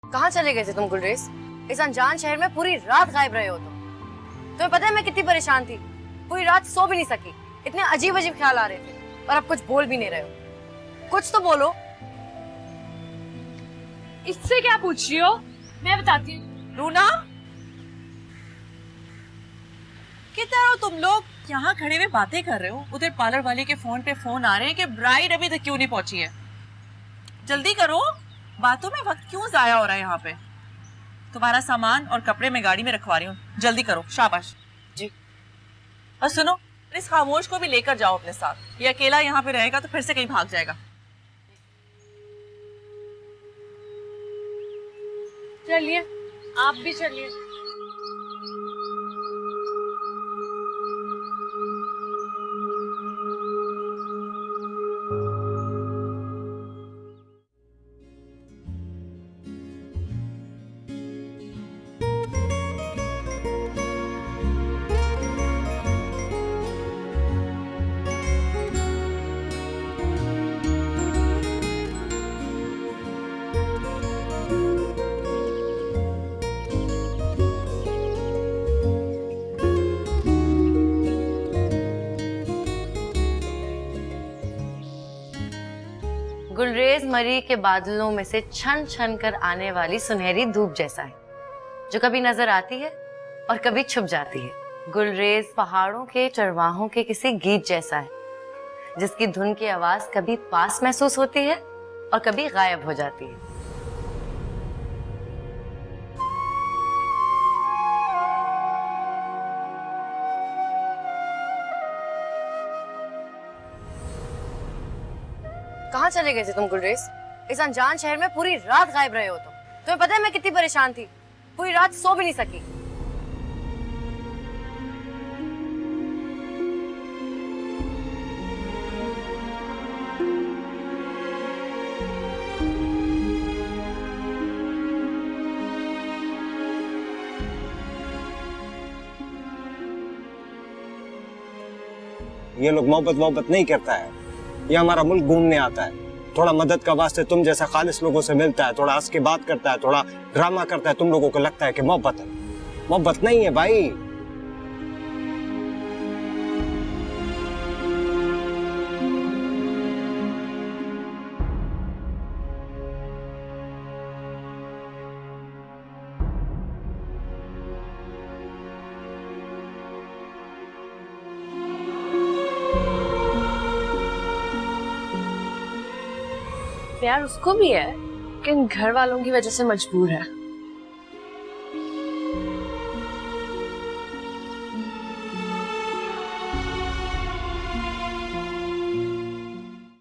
कहाँ चले गए थे तुम गुलरेज? इस अनजान शहर में पूरी रात गायब रहे हो तुम। तुम्हें पता है मैं कितनी परेशान थी? पूरी रात सो भी नहीं सकी, इतने अजीब अजीब ख्याल आ रहे थे और अब कुछ बोल भी नहीं रहे हो। कुछ तो बोलो। इससे क्या पूछ रही हो? मैं बताती हूँ। रूना, किधर हो तुम लोग? यहाँ खड़े हुए बातें कर रहे हो, उधर पार्लर वाले के फोन पे फोन आ रहे हैं कि ब्राइड अभी तक क्यों नहीं पहुंची है। जल्दी करो, बातों में वक्त क्यों जाया हो रहा है यहाँ पे? तुम्हारा सामान और कपड़े मैं गाड़ी में रखवा रही हूँ, जल्दी करो। शाबाश जी। और सुनो, इस खामोश को भी लेकर जाओ अपने साथ। ये अकेला यहाँ पे रहेगा तो फिर से कहीं भाग जाएगा। चलिए, आप भी चलिए। गुलरेज मरी के बादलों में से छन छन कर आने वाली सुनहरी धूप जैसा है, जो कभी नजर आती है और कभी छुप जाती है। गुलरेज पहाड़ों के चरवाहों के किसी गीत जैसा है, जिसकी धुन की आवाज कभी पास महसूस होती है और कभी गायब हो जाती है। कहाँ चले गए थे तुम गुलरेज? इस अनजान शहर में पूरी रात गायब रहे हो तुम। तुम्हें पता है मैं कितनी परेशान थी? पूरी रात सो भी नहीं सकी। ये लोग मोहब्बत नहीं करता है। ये हमारा मुल्क घूमने आता है, थोड़ा मदद का वास्ते तुम जैसा खालिस लोगों से मिलता है, थोड़ा हंस के बात करता है, थोड़ा ड्रामा करता है। तुम लोगों को लगता है कि मोहब्बत है। मोहब्बत नहीं है भाई। प्यार उसको भी है, लेकिन घर वालों की वजह से मजबूर है।